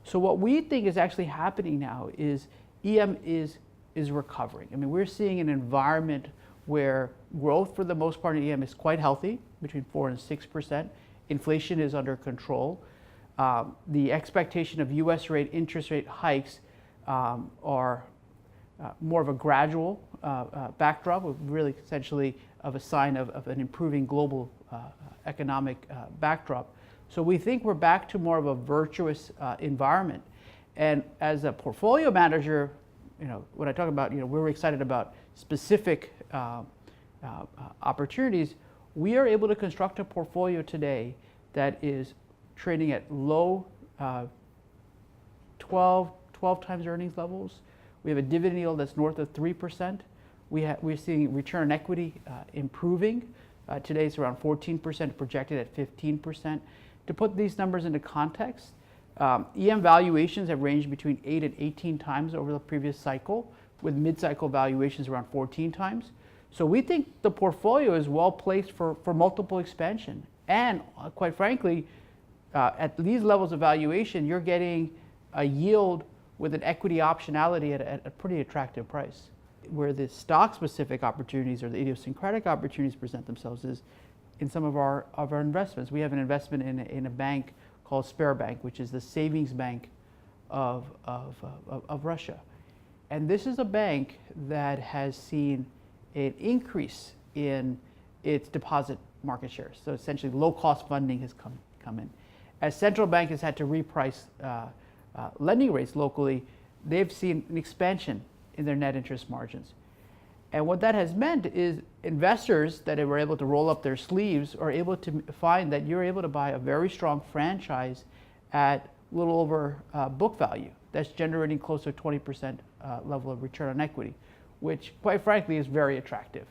So what we think is actually happening now is EM is recovering. I mean, we're seeing an environment where growth for the most part in EM is quite healthy, between 4 and 6%. Inflation is under control. The expectation of US interest rate hikes are more of a gradual backdrop, really essentially of a sign of an improving global economic backdrop. So we think we're back to more of a virtuous environment. And as a portfolio manager, when I talk about, we're excited about specific opportunities, we are able to construct a portfolio today that is trading at low 12 times earnings levels. We have a dividend yield that's north of 3%. We're seeing return on equity improving. Today it's around 14%, projected at 15%. To put these numbers into context, EM valuations have ranged between 8 and 18 times over the previous cycle, with mid-cycle valuations around 14 times. So we think the portfolio is well placed for multiple expansion. And quite frankly, at these levels of valuation, you're getting a yield with an equity optionality at a pretty attractive price. Where the stock-specific opportunities or the idiosyncratic opportunities present themselves is in some of our investments. We have an investment in a bank called Sberbank, which is the savings bank of Russia. And this is a bank that has seen an increase in its deposit market share. So essentially low-cost funding has come in. As central bank has had to reprice lending rates locally, they've seen an expansion in their net interest margins. And what that has meant is investors that were able to roll up their sleeves are able to find that you're able to buy a very strong franchise at a little over book value that's generating close to 20% level of return on equity, which quite frankly is very attractive.